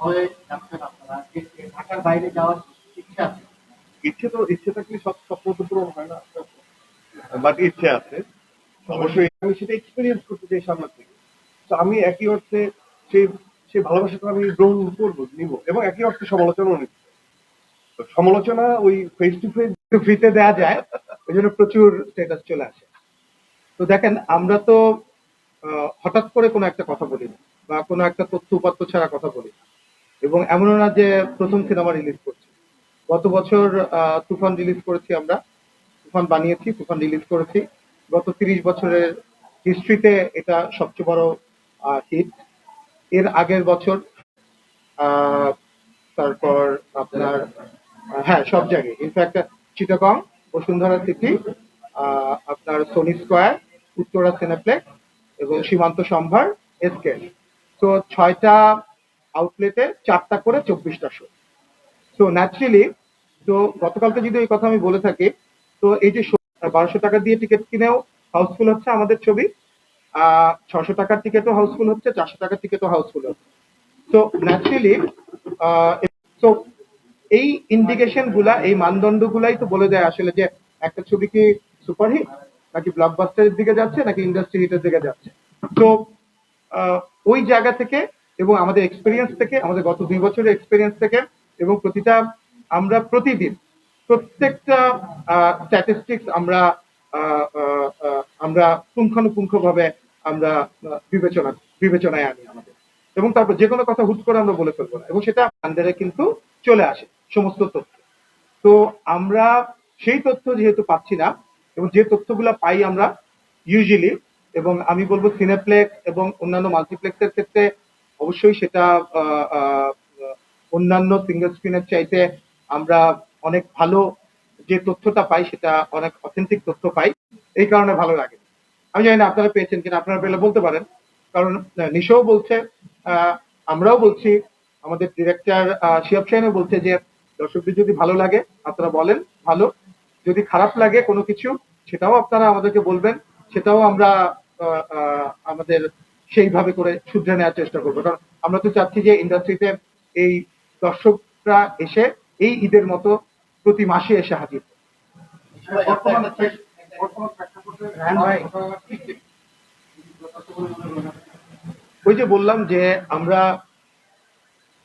হয়ে যাচ্ছেন আপনারা, ঢাকার বাইরে যাওয়ার ইচ্ছা আছে? ইচ্ছে থাকলে সব স্বপ্ন তো পূরণ হয় না, বাট ইচ্ছে আছে অবশ্যই। আমি সেটা এক্সপিরিয়েন্স করতে চাই সামনের থেকে। তো আমি একই অর্থে সেই সেই ভালোবাসাটা আমি গ্রহণ করবো, নিব, এবং একই অর্থে সমালোচনাও নিব। সমালোচনা ওই ফেস টু ফেস ফ্রিতে দেওয়া যায়, ওই জন্য প্রচুর স্ট্যাটাস চলে আসে। তো দেখেন, আমরা তো হঠাৎ করে কোনো একটা কথা বলি না, বা কোনো একটা তথ্য উপাত্ত ছাড়া কথা বলি না। এবং এমনও না যে প্রথম সিনেমা রিলিজ করছি। গত বছর তুফান রিলিজ করেছি আমরা, তুফান বানিয়েছি, তুফান রিলিজ করেছি। গত 30 বছরের হিস্ট্রিতে এটা সবচেয়ে বড় হিট। এর আগের বছর আহ, তারপর আপনার হ্যাঁ, সব জায়গায়, ইনফ্যাক্ট চিটাগং, বসুন্ধরা সিটি, আপনার সোনি স্কোয়ার, উত্তরা সিনেপ্লেক্স এবং সীমান্ত সম্ভার, এসকে। তো 6টা আউটলেটে 4টা করে 24টা শো। তো ন্যাচারালি, তো গতকালকে যদি এই কথা আমি বলে থাকি, তো এই যে 1200 টাকা দিয়ে টিকিট কিনেও হাউসফুল হচ্ছে আমাদের ছবি, 600 টাকার টিকিটও হাউসফুল হচ্ছে, 400 টাকার টিকিটও হাউসফুল হচ্ছে। তো ন্যাচারালি, তো এই ইন্ডিকেশন গুলা, এই মানদণ্ড গুলাই তো বলে দেয় আসলে যে একটা ছবি কি সুপারহিট, নাকি ব্লকবাস্টারের দিকে যাচ্ছে, নাকি ইন্ডাস্ট্রি হিটের দিকে যাচ্ছে। তো ওই জায়গা থেকে এবং আমাদের এক্সপিরিয়েন্স থেকে, আমাদের গত 2 বছরের এক্সপিরিয়েন্স থেকে, এবং আমরা প্রতিদিন প্রত্যেকটা স্ট্যাটিস্টিক্স আমরা পুঙ্খানুপুঙ্খভাবে আমরা বিবেচনায় আনি আমাদের। এবং তারপর যে কোনো কথা হুট করে আমরা বলে ফেলবো না, এবং সেটা আন্ডারে কিন্তু চলে আসে সমস্ত তথ্য। তো আমরা সেই তথ্য যেহেতু পাচ্ছি না, এবং যে তথ্যগুলো পাই আমরা ইউজুয়ালি, এবং আমি বলবো সিনেপ্লেক্স এবং অন্যান্য মাল্টিপ্লেক্সের ক্ষেত্রে অবশ্যই সেটা আহ, আহ, অন্যান্য সিঙ্গেল স্ক্রিনের চাইতে আমরা অনেক ভালো যে তথ্যটা পাই, সেটা অনেক অথেন্টিক তথ্য পাই। এই কারণে ভালো লাগে। আমি জানি না আপনারা পেয়েছেন কিনা, আপনারা পেলে বলতে পারেন। কারণ নিশোও বলছে, আহ, আমরাও বলছি, আমাদের ডিরেক্টর শিহাব শাহিনও বলছে যে দর্শকদের যদি ভালো লাগে আপনারা বলেন ভালো, যদি খারাপ লাগে কোনো কিছু সেটাও আপনারা আমাদেরকে বলবেন, সেটাও আমরা আমাদের সেইভাবে করে শুধরে নেওয়ার চেষ্টা করবো। কারণ আমরা তো চাচ্ছি যে ইন্ডাস্ট্রিতে এই দর্শকরা এসে এই ঈদের মতো প্রতি মাসে এসে হাজির। ওই যে বললাম যে আমরা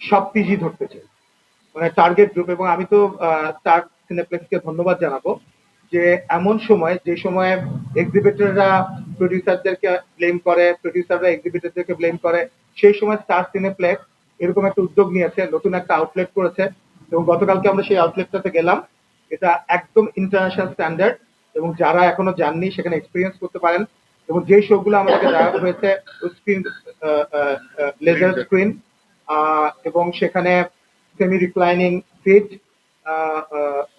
সব পিজি ধরতে চাই, মানে টার্গেট গ্রুপ। এবং আমি তো স্টার সিনেপ্লেক্সকে ধন্যবাদ জানাবো যে এমন সময়, যে সময়ে এক্সিবিটররা প্রডিউসারদেরকে ব্লেম করে, প্রডিউসাররা এক্সিবিটরদেরকে ব্লেম করে, সেই সময় স্টার সিনেপ্লেক্স এরকম একটা উদ্যোগ নিয়েছে, নতুন একটা আউটলেট করেছে। এবং গতকালকে আমরা সেই আউটলেটটাতে গেলাম। এটা একদম ইন্টারন্যাশনাল স্ট্যান্ডার্ড, এবং যারা এখনো যাননি সেখানে এক্সপিরিয়েন্স করতে পারেন। এবং যে শোগুলো আমাদেরকে দেওয়া হয়েছে, স্ক্রিন, লেজার স্ক্রিন, এবং সেখানে সেমি রিক্লাইনিং সিট।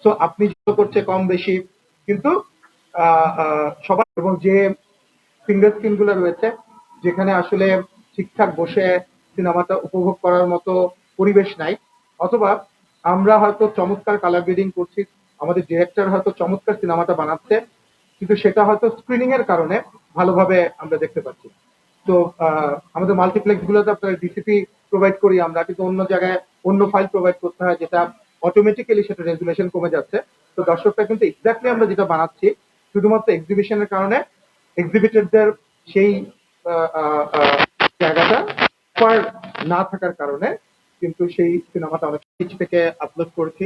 সো আপনি যেটা করছে কম বেশি, কিন্তু সবার, এবং যে ফিঙ্গার স্ক্রিন গুলো রয়েছে, যেখানে আসলে ঠিকঠাক বসে সিনেমাটা উপভোগ করার মতো পরিবেশ নাই, অথবা আমরা হয়তো চমৎকার কালার গ্রেডিং করছি, আমাদের ডিরেক্টর হয়তো চমৎকার সিনেমাটা বানাচ্ছে, কিন্তু সেটা হয়তো স্ক্রিনিং এর কারণে ভালোভাবে আমরা দেখতে পাচ্ছি। তো আমাদের মাল্টিপ্লেক্স গুলোতে আপনার ডিসিপি প্রোভাইড করি আমরা, কিন্তু অন্য জায়গায় অন্য ফাইল প্রোভাইড করতে হয়, যেটা অটোমেটিক্যালি সেটা রেজুলেশন কমে যাচ্ছে। তো দর্শকরা কিন্তু এক্স্যাক্টলি আমরা যেটা বানাচ্ছি, শুধুমাত্র এক্সিবিশনের কারণে এক্সিবিটরদের সেই জায়গাটা পার না থাকার কারণে কিন্তু সেই সিনেমাটা অনেক কিছু থেকে আপলোড করেছি।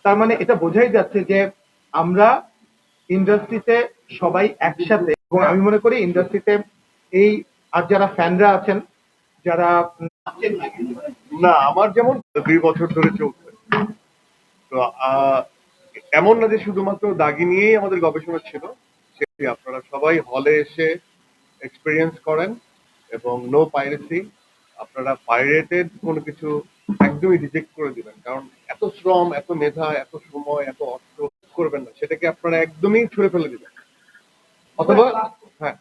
তার মানে এটা বোঝাই যাচ্ছে যে আমরা ইন্ডাস্ট্রিতে সবাই একসাথে, এবং আমি মনে করি ইন্ডাস্ট্রিতে এই, আর যারা ফ্যানরা আছেন, যারা না, আমার যেমন 2 বছর ধরে চলছে। তো এমন না যে শুধুমাত্র দাগি নিয়েই আমাদের গবেষণা ছিল, সেটি আপনারা সবাই হলে এসে এক্সপিরিয়েন্স করেন, এবং নো পাইরেসি। আপনারা পাইরেটেড কোনো কিছু একদমই রিজেক্ট করে দিবেন, কারণ এত শ্রম, এত মেধা, এত সময়, এত অর্থ করবেন না, সেটাকে আপনারা একদমই ছুঁড়ে ফেলে দিবেন। অথবা হ্যাঁ,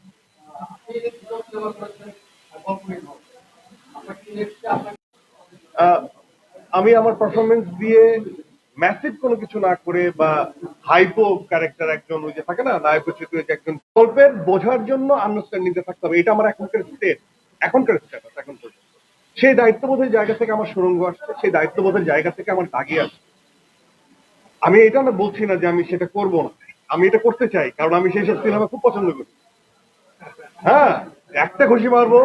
আমি আমার পারফরমেন্স দিয়ে ম্যাসিভ কোনো কিছু না করে, বা হাইপো ক্যারেক্টার, একজন ওই যে থাকে না নায়ক চিত্র, যে একজন গল্পের বোঝার জন্য আন্ডারস্ট্যান্ডিং থাকতে হবে, এটা আমার এখনকার স্টেট, এখনকার স্ট্যাটাস এখন পর্যন্ত। সেই দায়িত্ববোধের জায়গা থেকে আমার সুরঙ্গ আসছে, সেই দায়িত্ববোধের জায়গা থেকে আমার দাগি আসছে। আমি এটা না বলছি না যে আমি সেটা করব না, আমি এটা করতে চাই, কারণ আমি সেই সব সিনেমা খুব পছন্দ করি। হ্যাঁ, একটা খুশি মারবো,